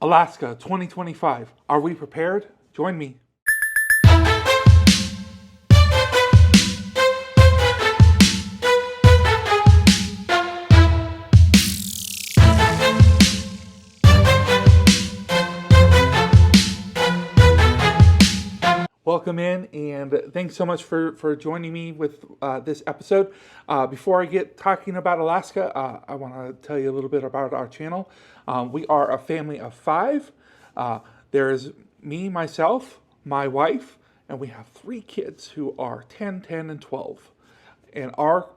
Alaska 2025. Are we prepared? Join me. Welcome in, and thanks so much for joining me with this episode. Before I get talking about Alaska, I want to tell you a little bit about our channel. We are a family of 5. There's me, myself, my wife, and we have 3 kids who are 10, 10, and 12. And our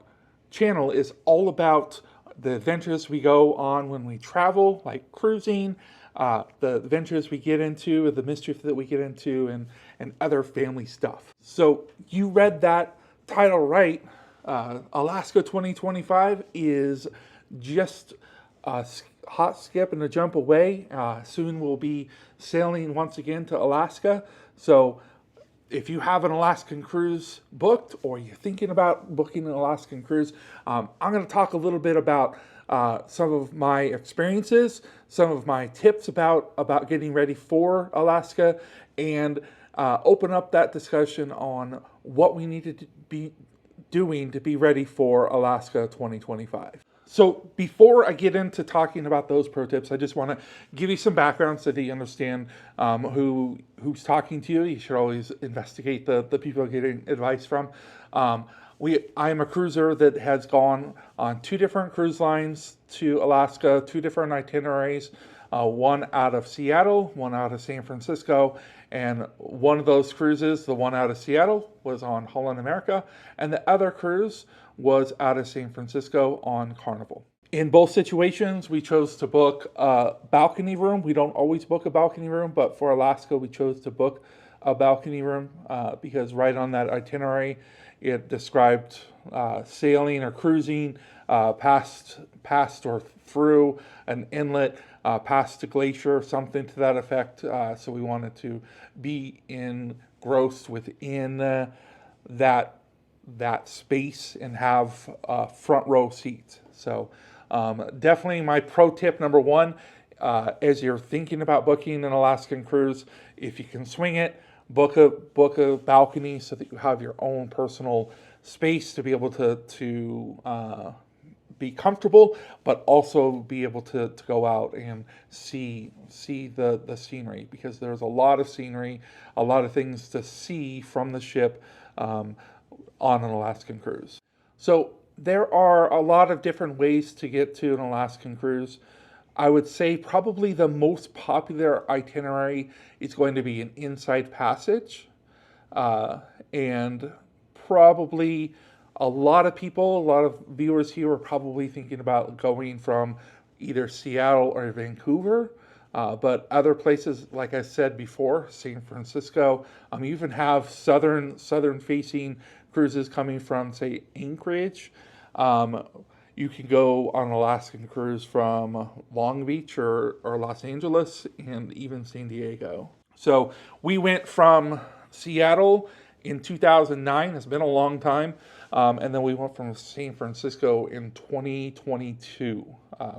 channel is all about the adventures we go on when we travel, like cruising, the adventures we get into, the mischief that we get into, and other family stuff. So you read that title right. Alaska 2025 is just a hot skip and a jump away. Soon we'll be sailing once again to Alaska. So if you have an Alaskan cruise booked, or you're thinking about booking an Alaskan cruise, I'm going to talk a little bit about some of my experiences, some of my tips about getting ready for Alaska, and open up that discussion on what we need to be doing to be ready for Alaska 2025. So before I get into talking about those pro tips, I just want to give you some background so that you understand who's talking to you. You should always investigate the people you're getting advice from. I am a cruiser that has gone on 2 different cruise lines to Alaska, 2 different itineraries, one out of Seattle, one out of San Francisco, and one of those cruises, the one out of Seattle, was on Holland America, and the other cruise was out of San Francisco on Carnival. In both situations, we chose to book a balcony room. We don't always book a balcony room, but for Alaska, we chose to book a balcony room because right on that itinerary, it described sailing or cruising past or through an inlet, past a glacier, something to that effect. So we wanted to be engrossed within that space and have front row seats. So definitely my pro tip number 1, as you're thinking about booking an Alaskan cruise, if you can swing it, book a balcony so that you have your own personal space to be able to be comfortable, but also be able to go out and see the scenery, because there's a lot of scenery, a lot of things to see from the ship on an Alaskan cruise. So there are a lot of different ways to get to an Alaskan cruise. I would say probably the most popular itinerary is going to be an inside passage. And probably a lot of viewers here are probably thinking about going from either Seattle or Vancouver. But other places, like I said before, San Francisco, you even have southern facing cruises coming from, say, Anchorage. You can go on an Alaskan cruise from Long Beach or Los Angeles and even San Diego. So we went from Seattle in 2009. It's been a long time. And then we went from San Francisco in 2022.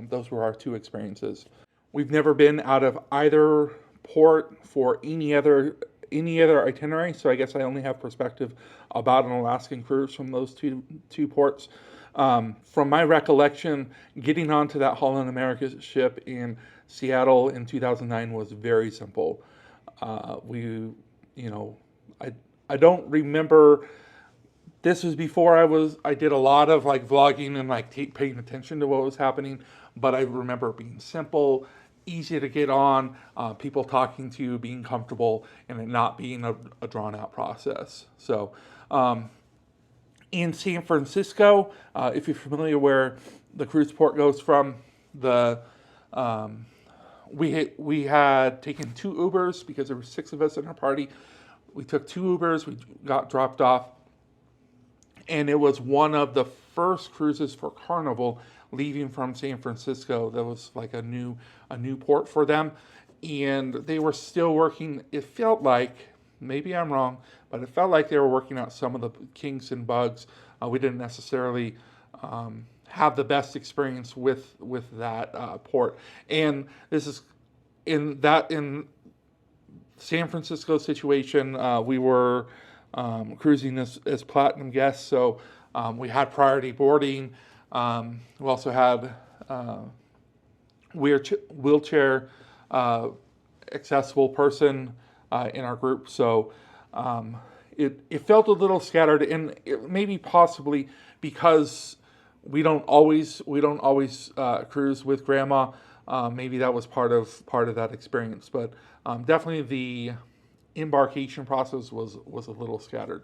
Those were our 2 experiences. We've never been out of either port for any other itinerary, so I guess I only have perspective about an Alaskan cruise from those two ports. From my recollection, getting onto that Holland America ship in Seattle in 2009 was very simple. I don't remember. This was before I did a lot of like vlogging and like paying attention to what was happening, but I remember it being simple, easy to get on, people talking to you, being comfortable, and it not being a drawn out process. So in San Francisco, if you're familiar where the cruise port goes from, we had taken 2 Ubers because there were 6 of us in our party. We took 2 Ubers, we got dropped off, and it was one of the first cruises for Carnival leaving from San Francisco. That was like a new port for them, and they were still working. It felt like, maybe I'm wrong, but it felt like they were working out some of the kinks and bugs. We didn't necessarily have the best experience with that port, and this is in San Francisco situation, we were cruising as platinum guests, so we had priority boarding. We also had wheelchair accessible person in our group, so it felt a little scattered, and maybe possibly because we don't always cruise with grandma. Maybe that was part of that experience, but definitely the embarkation process was a little scattered.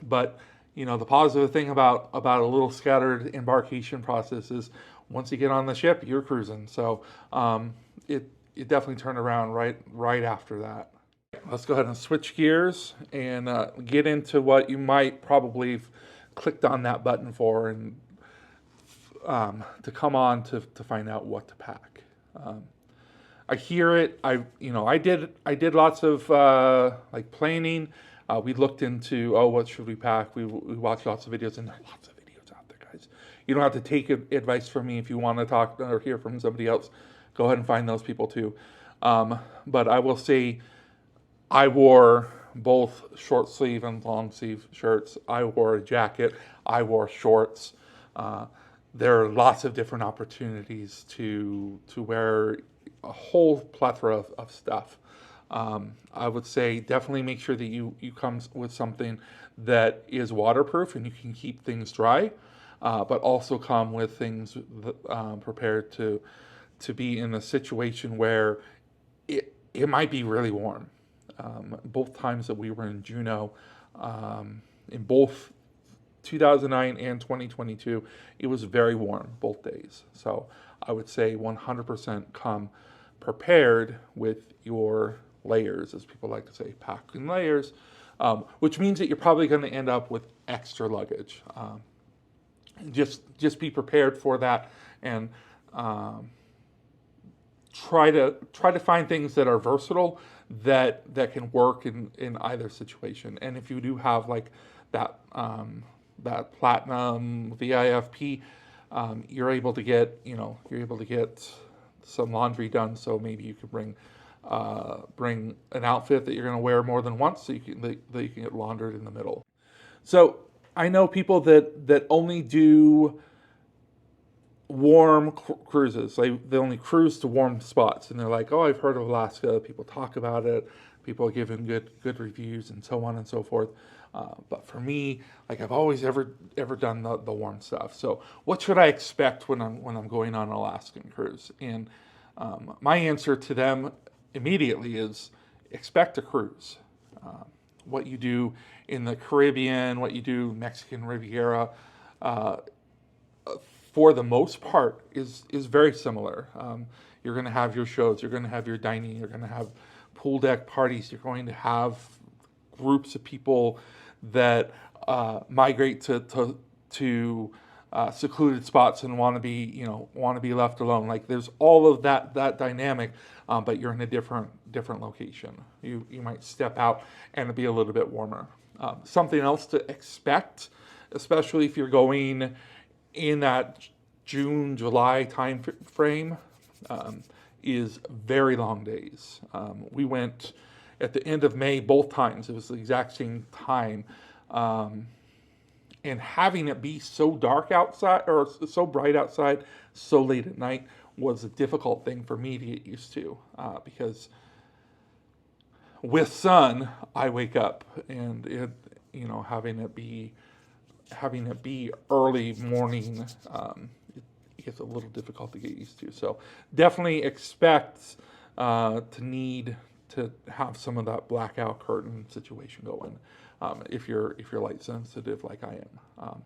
But the positive thing about a little scattered embarkation process is once you get on the ship, you're cruising. So it definitely turned around right after that. Let's go ahead and switch gears and get into what you might probably have clicked on that button for, and to come on to find out what to pack. I hear it. I did lots of like planning. We looked into what should we pack. We watched lots of videos, and there are lots of videos out there, guys. You don't have to take advice from me if you want to talk or hear from somebody else. Go ahead and find those people too. But I will say, I wore both short sleeve and long sleeve shirts. I wore a jacket. I wore shorts. There are lots of different opportunities to wear a whole plethora of stuff. I would say definitely make sure that you come with something that is waterproof and you can keep things dry, but also come with things prepared to be in a situation where it might be really warm. Both times that we were in Juneau, in both 2009 and 2022, it was very warm both days. So I would say 100% come prepared with your layers, as people like to say, pack in layers, which means that you're probably going to end up with extra luggage. Just be prepared for that, and try to find things that are versatile, that can work in either situation. And if you do have like that platinum VIFP, you're able to get some laundry done. So maybe you could bring an outfit that you're going to wear more than once, so you can get laundered in the middle. So I know people that only do warm cruises. They only cruise to warm spots, and they're like, oh, I've heard of Alaska. People talk about it. People are giving good reviews, and so on and so forth. But for me, like, I've always ever done the warm stuff. So what should I expect when I'm going on an Alaskan cruise? And my answer to them immediately is expect a cruise. What you do in the Caribbean, what you do Mexican Riviera, for the most part, is very similar. You're going to have your shows, you're going to have your dining, you're going to have pool deck parties, you're going to have groups of people that migrate to secluded spots and want to be left alone. Like, there's all of that dynamic, but you're in a different location. You might step out and it'll be a little bit warmer. Something else to expect, especially if you're going in that June, July time frame, is very long days. We went at the end of May both times. It was the exact same time. And having it be so dark outside, or so bright outside, so late at night, was a difficult thing for me to get used to, because with sun, I wake up, and having it be early morning, it gets a little difficult to get used to. So definitely expect to need to have some of that blackout curtain situation going, if you're light sensitive like I am.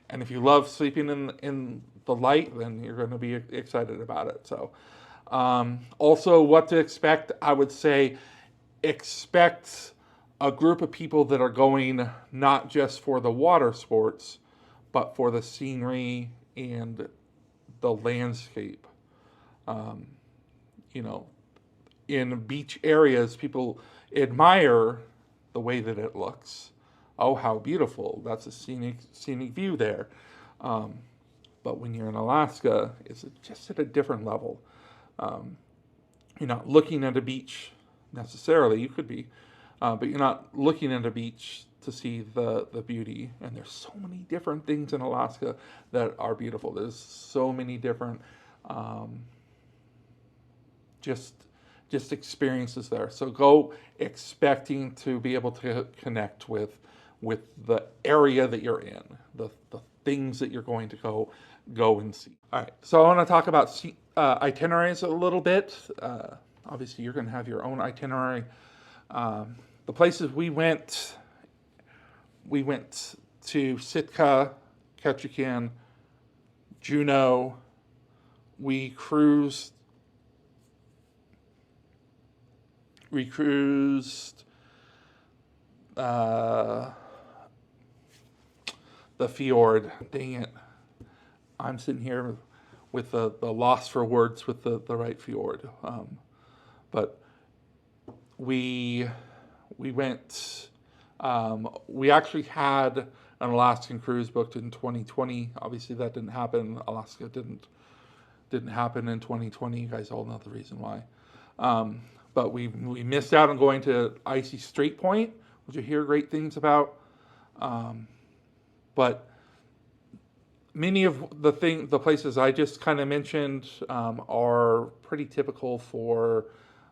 And if you love sleeping in the light, then you're going to be excited about it. So also what to expect, I would say expect a group of people that are going not just for the water sports, but for the scenery and the landscape. In beach areas, people admire the way that it looks. Oh, how beautiful. That's a scenic view there. But when you're in Alaska, it's just at a different level. You're not looking at a beach necessarily. You could be, but you're not looking at a beach to see the beauty. And there's so many different things in Alaska that are beautiful. There's so many different just experiences there. So go expecting to be able to connect with the area that you're in, the things that you're going to go and see. All right, so I want to talk about itineraries a little bit. Obviously, you're going to have your own itinerary. The places we went to Sitka, Ketchikan, Juneau. We cruised the fjord. Dang it. I'm sitting here with the loss for words with the right fjord. But we went, we actually had an Alaskan cruise booked in 2020. Obviously that didn't happen. Alaska didn't happen in 2020. You guys all know the reason why. But we missed out on going to Icy Strait Point, which you hear great things about. But many of the places I just kind of mentioned are pretty typical for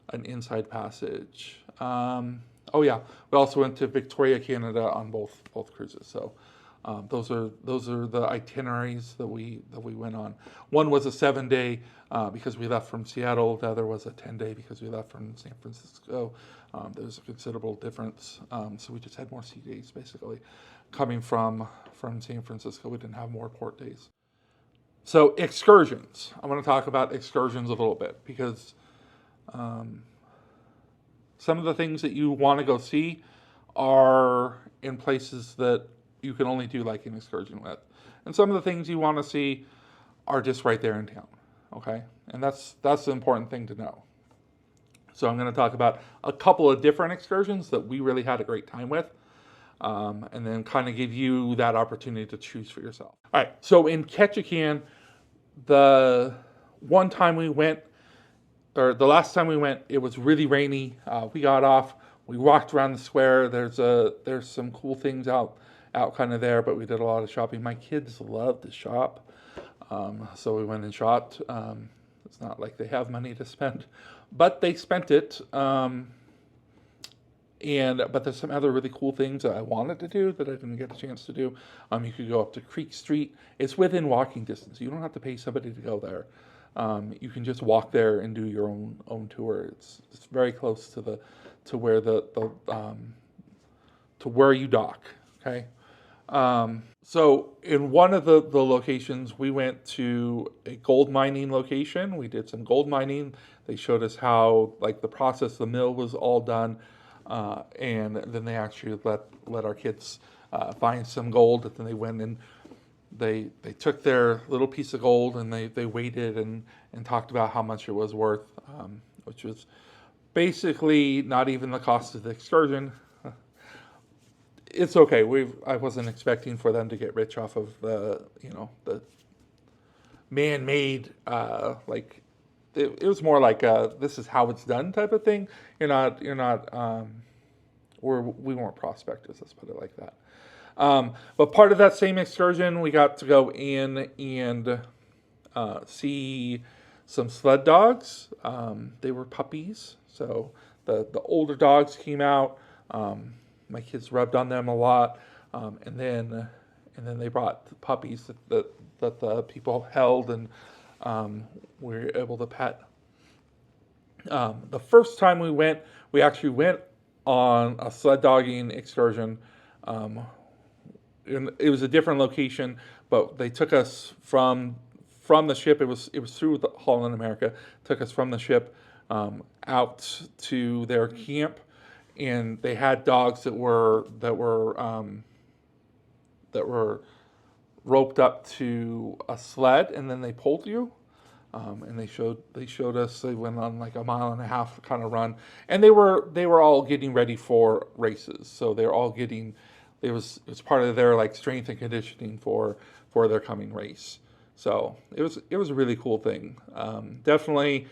an inside passage. Oh yeah, we also went to Victoria, Canada on both cruises. So those are the itineraries that we went on. One was a 7-day because we left from Seattle. The other was a 10-day because we left from San Francisco. There's a considerable difference. So we just had more sea days basically. Coming from San Francisco, we didn't have more port days. So excursions. I want to talk about excursions a little bit because some of the things that you want to go see are in places that you can only do like an excursion with. And some of the things you want to see are just right there in town, okay? And that's the important thing to know. So I'm going to talk about a couple of different excursions that we really had a great time with, and then kind of give you that opportunity to choose for yourself. All right, so in Ketchikan, the one time we went, or the last time we went, it was really rainy. We got off, we walked around the square. There's some cool things out kind of there, but we did a lot of shopping. My kids love to shop, so we went and shopped. It's not like they have money to spend, but they spent it. But there's some other really cool things that I wanted to do that I didn't get a chance to do. You could go up to Creek Street. It's within walking distance. You don't have to pay somebody to go there. You can just walk there and do your own tour. It's very close to where to where you dock. Okay. So in one of the locations, we went to a gold mining location. We did some gold mining. They showed us how like the process, the mill was all done. And then they actually let our kids find some gold. And then they went and they took their little piece of gold and they weighed it and talked about how much it was worth, which was basically not even the cost of the excursion. It's okay. I wasn't expecting for them to get rich off of the man-made like. It was more like this is how it's done type of thing. We weren't prospectors, let's put it like that. But part of that same excursion, we got to go in and see some sled dogs. They were puppies, so the older dogs came out. My kids rubbed on them a lot, and then they brought the puppies that the people held and we were able to pet. The first time we actually went on a sled dogging excursion. It was a different location, but they took us from the ship. It was through the Holland America. Took us from the ship out to their camp, and they had dogs that were roped up to a sled, and then they pulled you. And they showed us. They went on like a 1.5 mile kind of run, and they were all getting ready for races. So they're all getting. It was part of their like strength and conditioning for their coming race. So it was a really cool thing. Definitely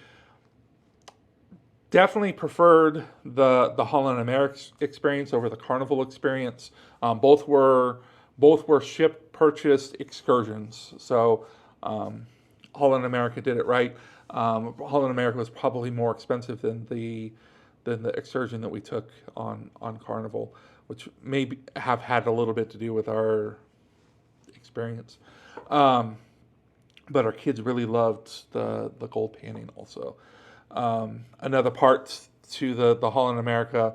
Definitely preferred the Holland America experience over the Carnival experience. Both were ship purchased excursions. So Holland America did it right. Holland America was probably more expensive than the excursion that we took on Carnival, which may have had a little bit to do with our experience. But our kids really loved the gold panning also. Another part to the Holland America,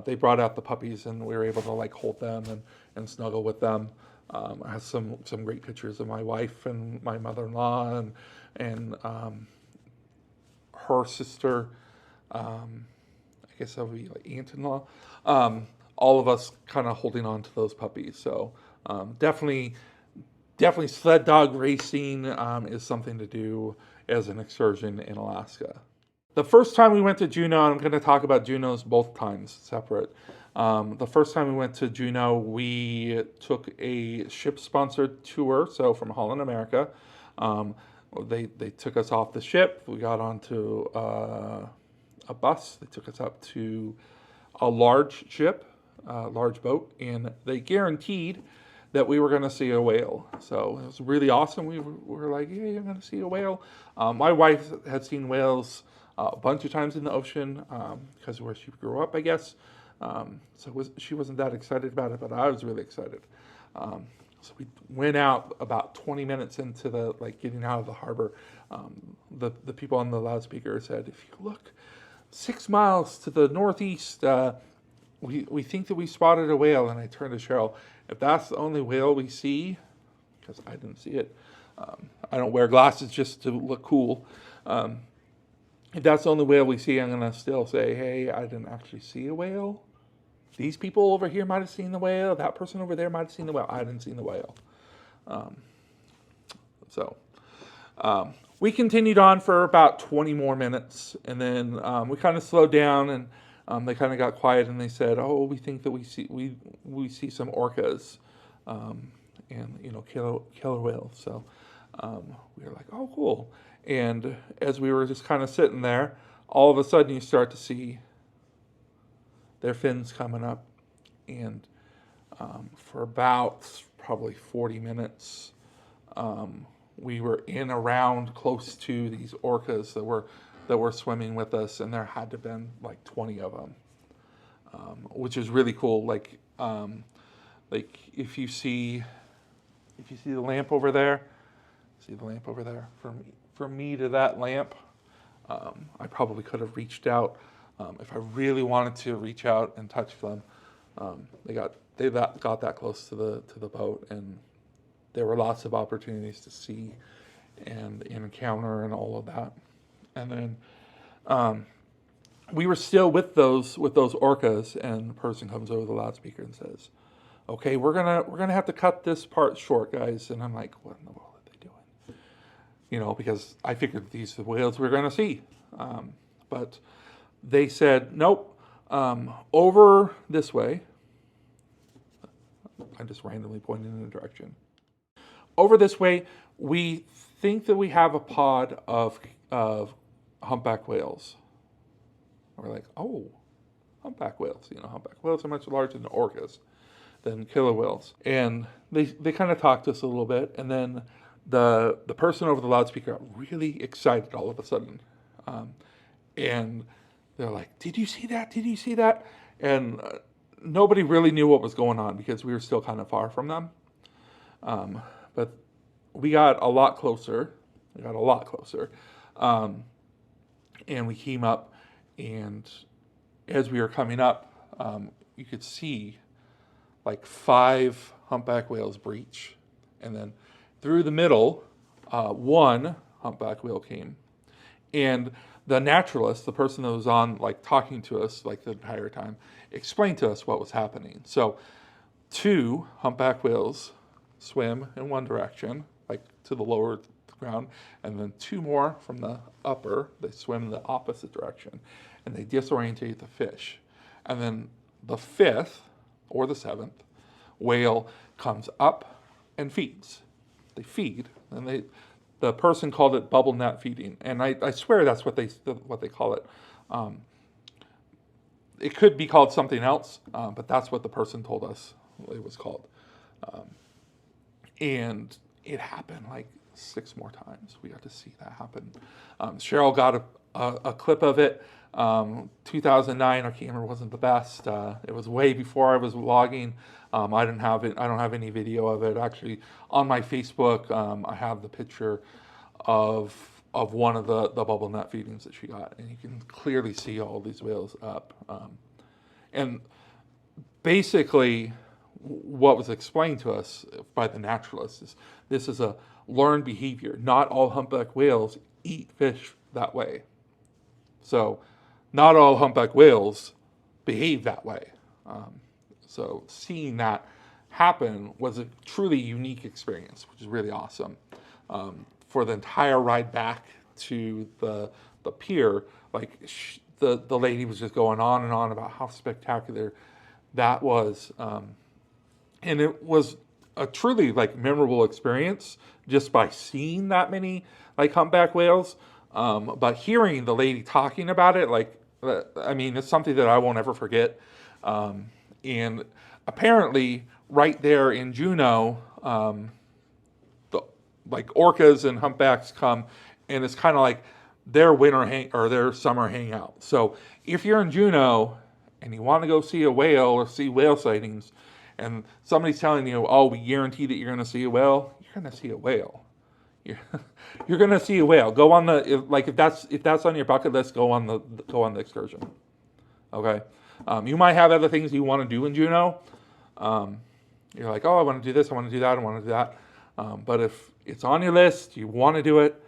they brought out the puppies and we were able to like hold them and snuggle with them. I have some great pictures of my wife and my mother-in-law and her sister. I guess that would be like aunt-in-law. All of us kind of holding on to those puppies. So definitely sled dog racing is something to do as an excursion in Alaska. The first time we went to Juneau, I'm going to talk about Juneau's both times separate. The first time we went to Juneau, we took a ship-sponsored tour, so from Holland America. They took us off the ship. We got onto a bus. They took us up to a large ship, a large boat, and they guaranteed that we were going to see a whale. So it was really awesome. We were like, yeah, you're going to see a whale. My wife had seen whales a bunch of times in the ocean because of where she grew up, I guess. She wasn't that excited about it, but I was really excited. So we went out about 20 minutes into getting out of the harbor. The people on the loudspeaker said, if you look 6 miles to the northeast, we think that we spotted a whale. And I turned to Cheryl, if that's the only whale we see, because I didn't see it, I don't wear glasses just to look cool. If that's the only whale we see, I'm going to still say, hey, I didn't actually see a whale. These people over here might have seen the whale. That person over there might have seen the whale. I didn't see the whale. We continued on for about 20 more minutes, and then we kind of slowed down, and they kind of got quiet, and they said, "Oh, we think that we see some orcas, and killer whales." So we were like, "Oh, cool." And as we were just kind of sitting there, all of a sudden you start to see their fins coming up, and for about probably 40 minutes, we were in around close to these orcas that were swimming with us, and there had to have been like 20 of them, which is really cool. If you see the lamp over there, from me to that lamp, I probably could have reached out if I really wanted to reach out and touch them. They got that close to the boat, and there were lots of opportunities to see and encounter and all of that. And then we were still with those orcas, and the person comes over the loudspeaker and says, "Okay, we're gonna have to cut this part short, guys." And I'm like, "What in the world are they doing?" Because I figured these are the whales we're gonna see, but they said, "Nope, over this way." I just randomly pointed in a direction. Over this way, we think that we have a pod of humpback whales. And we're like, "Oh, humpback whales. Humpback whales are much larger than orcas, than killer whales." And they kind of talked to us a little bit, and then the person over the loudspeaker got really excited all of a sudden, and they're like, "Did you see that? Did you see that?" And nobody really knew what was going on because we were still kind of far from them. But we got a lot closer. And we came up, and as we were coming up, you could see like 5 humpback whales breach. And then through the middle, one humpback whale came. And the naturalist, the person that was on talking to us the entire time, explained to us what was happening. So 2 humpback whales swim in one direction, to the lower ground, and then 2 more from the upper, they swim in the opposite direction, and they disorientate the fish. And then the 5th or the 7th whale comes up and feeds. They feed, and the person called it bubble net feeding, and I swear that's what they call it. it could be called something else, but that's what the person told us it was called. And it happened like 6 more times. We got to see that happen. Cheryl got a clip of it. 2009, our camera wasn't the best. It was way before I was vlogging. I didn't have it. I don't have any video of it. Actually, on my Facebook, I have the picture of one of the bubble nut feedings that she got, and you can clearly see all these whales up. And basically, what was explained to us by the naturalists is this is a learned behavior. Not all humpback whales eat fish that way. So not all humpback whales behave that way. So seeing that happen was a truly unique experience, which is really awesome. For the entire ride back to the pier, like the lady was just going on and on about how spectacular that was. And it was a truly like memorable experience just by seeing that many like humpback whales. But hearing the lady talking about it, like, I mean, it's something that I won't ever forget. And apparently right there in Juneau, like orcas and humpbacks come, and it's kind of like their or their summer hangout. So if you're in Juneau and you want to go see a whale or see whale sightings, and somebody's telling you, "Oh, we guarantee that you're going to see a whale," you're going to see a whale. You're going to see a whale. Go on if that's on your bucket list, go on the excursion. Okay, you might have other things you want to do in Juneau. You're like, "Oh, I want to do this, I want to do that, I want to do that." But if it's on your list, you want to do it,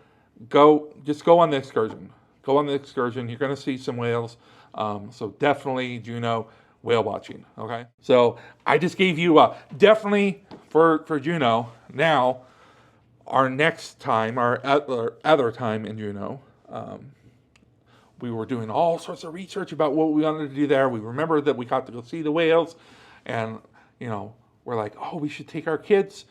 just go on the excursion. Go on the excursion. You're going to see some whales. So definitely Juneau whale watching. Okay. So I just gave you definitely for Juneau. Now, our next time, our other time in Juneau, we were doing all sorts of research about what we wanted to do there. We remembered that we got to go see the whales, and we're like, oh, we should take our kids.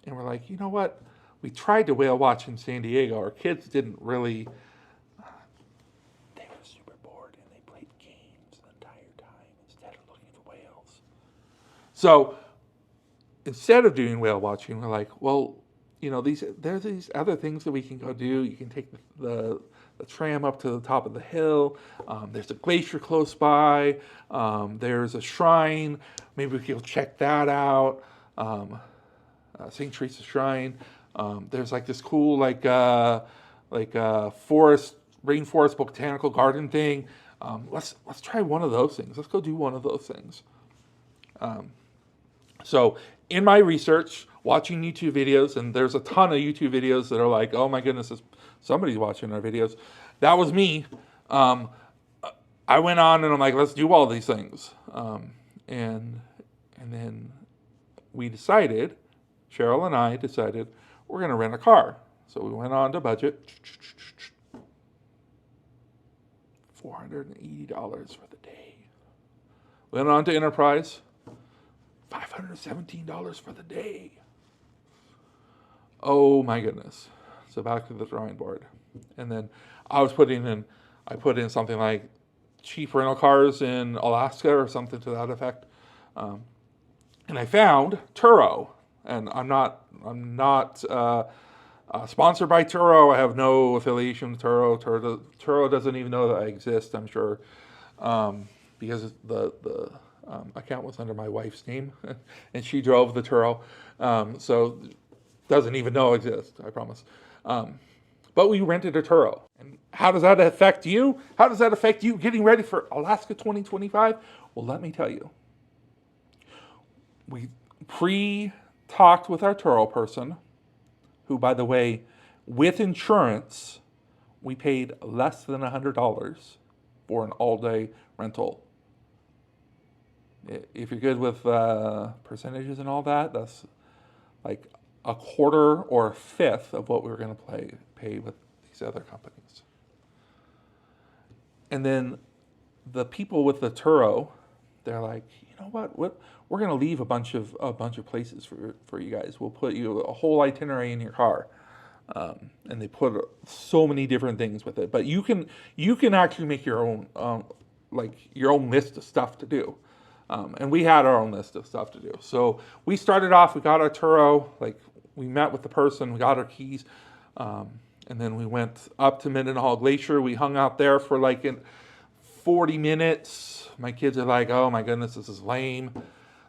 And we're like, you know what? We tried to whale watch in San Diego. Our kids didn't really. They were super bored and they played games the entire time instead of looking for whales. So instead of doing whale watching, we're like, well, there's these other things that we can go do. You can take the tram up to the top of the hill. There's a glacier close by. There's a shrine. Maybe we can check that out. St. Teresa's Shrine. There's like this cool rainforest botanical garden thing. Let's try one of those things. Let's go do one of those things. So in my research, watching YouTube videos, and there's a ton of YouTube videos that are like, oh my goodness, somebody's watching our videos. That was me. I went on and I'm like, let's do all these things. And then Cheryl and I decided we're going to rent a car. So we went on to budget. $480 for the day. Went on to Enterprise. $517 for the day. Oh my goodness. So back to the drawing board. And then I put in something like cheap rental cars in Alaska or something to that effect. And I found Turo. And I'm not sponsored by Turo. I have no affiliation with Turo. Turo doesn't even know that I exist, I'm sure, because the account was under my wife's name, and she drove the Turo, so doesn't even know I exist, I promise. But we rented a Turo. And how does that affect you? How does that affect you getting ready for Alaska 2025? Well, let me tell you. We talked with our Turo person, who, by the way, with insurance, we paid less than $100 for an all-day rental. If you're good with percentages and all that, that's like a quarter or a fifth of what we were going to pay with these other companies. And then the people with the Turo, they're like, you know what? We're going to leave a bunch of places for you guys. We'll put you a whole itinerary in your car. And they put so many different things with it. But you can actually make your own your own list of stuff to do. And we had our own list of stuff to do. So we started off. We got our Turo. Like we met with the person. We got our keys. And then we went up to Mendenhall Glacier. We hung out there for like 40 minutes. My kids are like, "Oh my goodness, this is lame.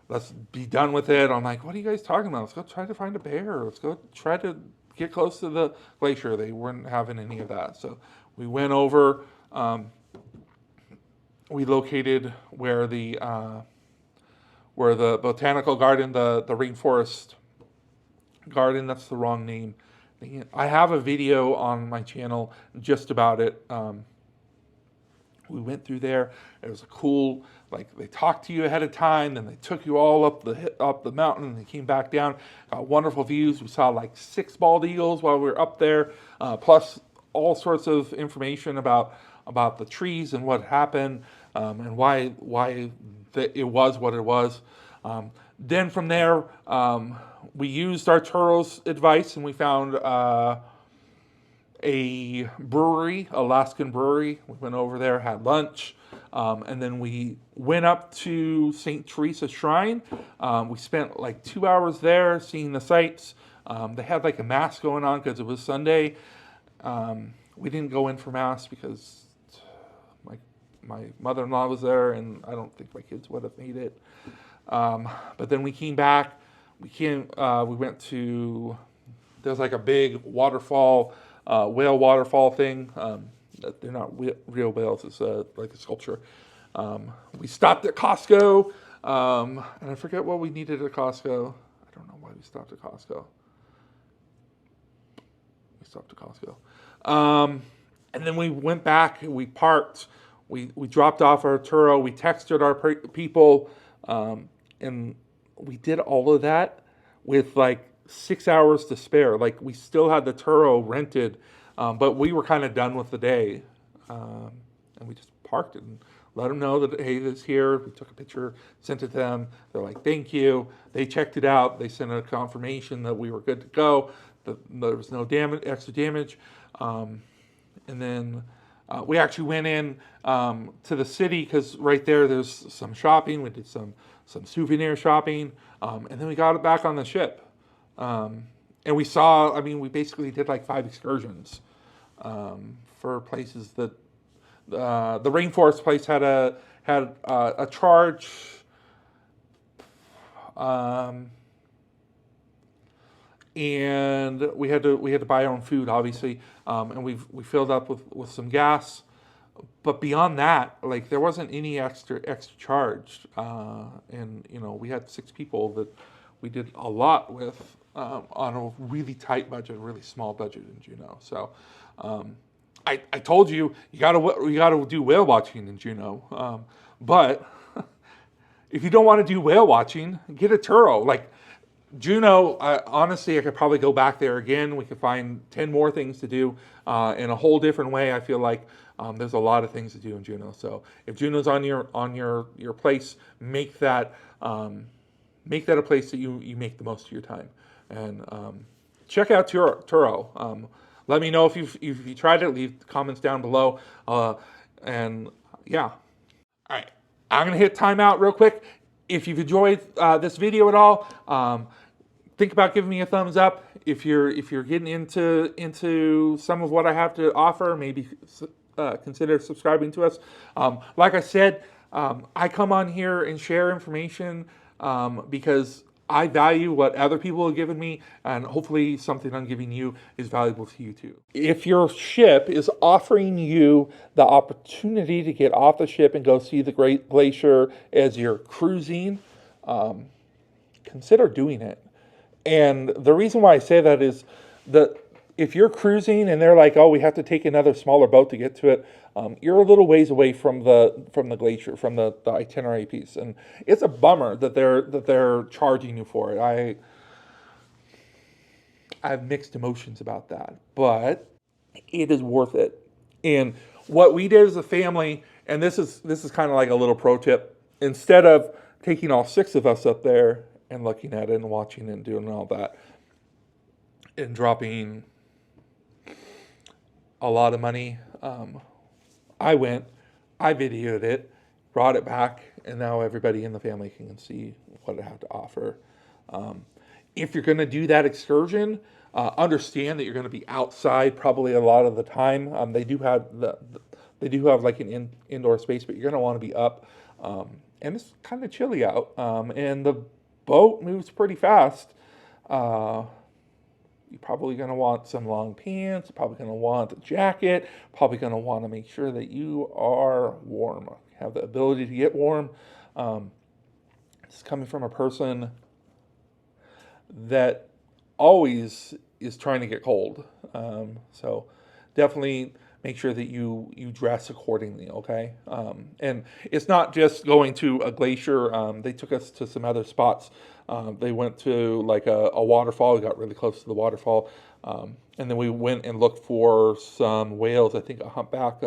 Let's be done with it." I'm like, "What are you guys talking about? Let's go try to find a bear. Let's go try to get close to the glacier." They weren't having any of that. So we went over. We located where the botanical garden, the rainforest garden. That's the wrong name. I have a video on my channel just about it. We went through there. It was a cool, like they talked to you ahead of time, then they took you all up the mountain, and they came back down. Got wonderful views. We saw like 6 bald eagles while we were up there, plus all sorts of information about the trees and what happened, and why it was what it was. Then from there, we used our Turo's advice, and we found a brewery, Alaskan brewery. We went over there, had lunch, and then we went up to St. Teresa Shrine. We spent like 2 hours there seeing the sights. They had like a mass going on because it was Sunday. We didn't go in for mass because my mother-in-law was there, and I don't think my kids would have made it. But then we came back. We went to, there's like a big waterfall, whale waterfall thing. They're not real whales. It's like a sculpture. We stopped at Costco, and I forget what we needed at Costco. I don't know why we stopped at Costco. And then we went back. We parked. We dropped off our Turo. We texted our people, and we did all of that with like 6 hours to spare. Like we still had the Turo rented, but we were kind of done with the day, and we just parked it and let them know that, hey, this is here. We took a picture, sent it to them. They're like, thank you. They checked it out. They sent a confirmation that we were good to go, that there was no extra damage. And then we actually went in to the city because right there's some shopping. We did some souvenir shopping, and then we got it back on the ship. And we saw, we basically did like 5 excursions for places that the rainforest place had a charge. And we had to buy our own food, obviously, and we filled up with some gas. But beyond that, like there wasn't any extra charge, and we had 6 people that we did a lot with on a really tight budget, really small budget in Juneau. So I told you gotta do whale watching in Juneau, but if you don't want to do whale watching, get a Turo. Like Juneau, honestly, I could probably go back there again. We could find 10 more things to do in a whole different way. I feel like there's a lot of things to do in Juneau. So if Juneau's on your place, make that a place that you make the most of your time. And check out Turo. Let me know if you tried it. Leave comments down below. And yeah, all right. I'm gonna hit timeout real quick. If you've enjoyed this video at all, think about giving me a thumbs up. If you're getting into some of what I have to offer, maybe consider subscribing to us. Like I said, I come on here and share information because I value what other people have given me, and hopefully something I'm giving you is valuable to you too. If your ship is offering you the opportunity to get off the ship and go see the Great Glacier as you're cruising, consider doing it. And the reason why I say that is that if you're cruising and they're like, oh, we have to take another smaller boat to get to it, you're a little ways away from the glacier, from the itinerary piece, and it's a bummer that they're charging you for it. I have mixed emotions about that, but it is worth it. And what we did as a family, and this is kind of like a little pro tip, instead of taking all 6 of us up there and looking at it and watching it and doing all that and dropping a lot of money. I went, I videoed it, brought it back, and now everybody in the family can see what it had to offer. If you're going to do that excursion, understand that you're going to be outside probably a lot of the time. They do have like an indoor space, but you're going to want to be up, and it's kind of chilly out, and the boat moves pretty fast. You're probably going to want some long pants, probably going to want a jacket, probably going to want to make sure that you are warm, have the ability to get warm. It's coming from a person that always is trying to get cold. So definitely make sure that you dress accordingly, okay? And it's not just going to a glacier. They took us to some other spots. They went to like a waterfall. We got really close to the waterfall. And then we went and looked for some whales. I think a humpback.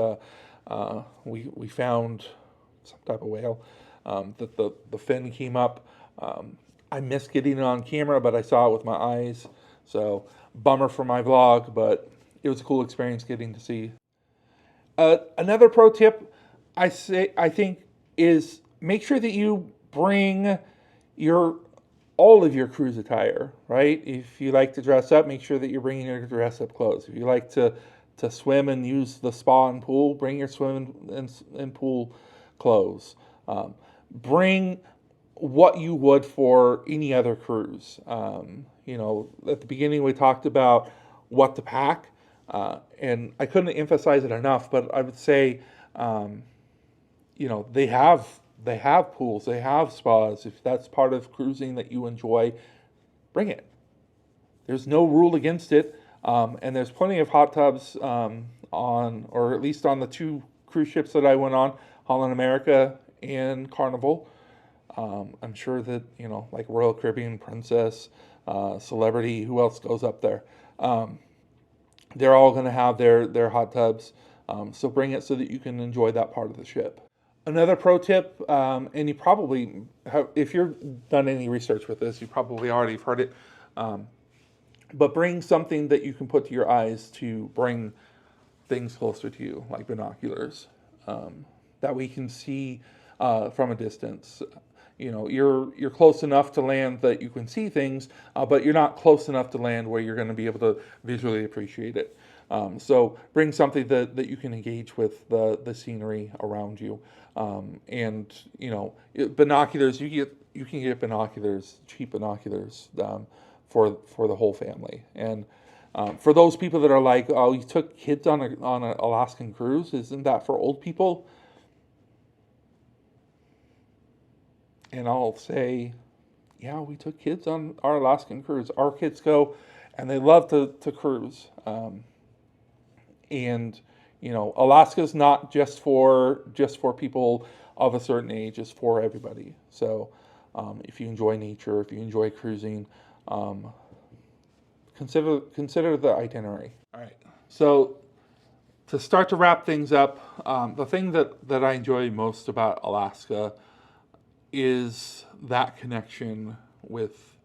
We found some type of whale that the fin came up. I missed getting it on camera, but I saw it with my eyes. So bummer for my vlog, but it was a cool experience getting to see. Another pro tip I think is make sure that you bring all of your cruise attire, right? If you like to dress up, make sure that you're bringing your dress up clothes. If you like to swim and use the spa and pool, bring your swim and pool clothes. Bring what you would for any other cruise. At the beginning we talked about what to pack, and I couldn't emphasize it enough, but I would say, they have pools, they have spas. If that's part of cruising that you enjoy, bring it. There's no rule against it, and there's plenty of hot tubs or at least on the 2 cruise ships that I went on, Holland America and Carnival. I'm sure that, like Royal Caribbean, Princess, Celebrity, who else goes up there? They're all going to have their hot tubs. So bring it so that you can enjoy that part of the ship. Another pro tip, and you probably have, if you've done any research with this, you probably already have heard it, but bring something that you can put to your eyes to bring things closer to you, like binoculars, that we can see from a distance. You're close enough to land that you can see things, but you're not close enough to land where you're going to be able to visually appreciate it. So bring something that you can engage with the scenery around you. Binoculars, you can get binoculars, cheap binoculars, for the whole family. And for those people that are like, oh, you took kids on an Alaskan cruise, isn't that for old people? And I'll say, yeah, we took kids on our Alaskan cruise. Our kids go, and they love to cruise. Alaska's not just for people of a certain age; it's for everybody. So, if you enjoy nature, if you enjoy cruising, consider the itinerary. All right. So, to start to wrap things up, the thing that I enjoy most about Alaska is that connection with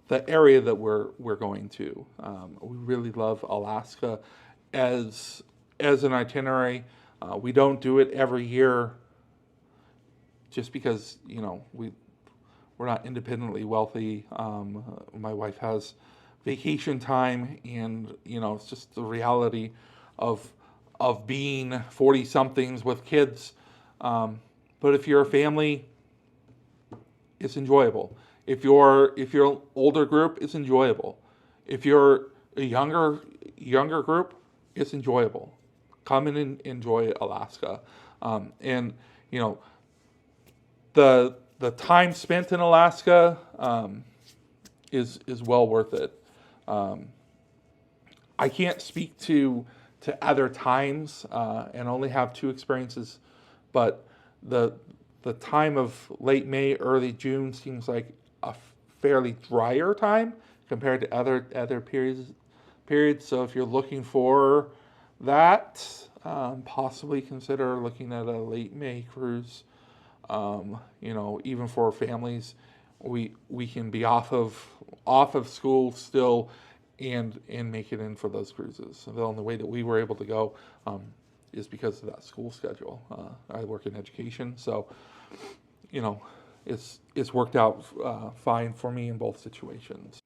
the area that we're going to. We really love Alaska as an itinerary. We don't do it every year just because we're not independently wealthy. My wife has vacation time, and it's just the reality of being 40 somethings with kids. But if you're a family, it's enjoyable. If you're an older group, it's enjoyable. If you're a younger group, it's enjoyable. Come in and enjoy Alaska. The time spent in Alaska is well worth it. I can't speak to other times and only have 2 experiences, but the time of late May, early June seems like a fairly drier time compared to other periods. So if you're looking for that, possibly consider looking at a late May cruise. Even for families, we can be off of school still and make it in for those cruises. So the only way that we were able to go is because of that school schedule. I work in education, so you know, it's worked out fine for me in both situations.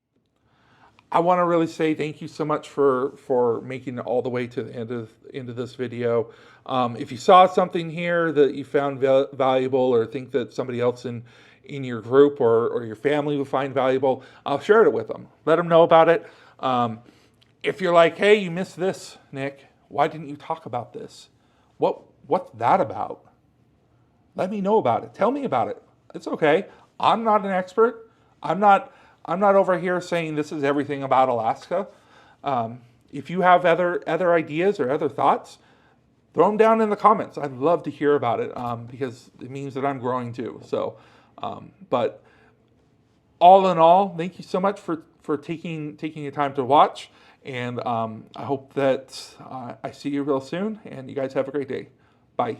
I want to really say thank you so much for making it all the way to the end of this video. If you saw something here that you found valuable, or think that somebody else in your group or your family would find valuable, I'll share it with them. Let them know about it. If you're like, hey, you missed this, Nick, why didn't you talk about this? What's that about? Let me know about it. Tell me about it. It's okay. I'm not an expert. I'm not over here saying this is everything about Alaska. If you have other ideas or other thoughts, throw them down in the comments. I'd love to hear about it because it means that I'm growing too. So, but all in all, thank you so much for taking your time to watch. And I hope that I see you real soon. And you guys have a great day. Bye.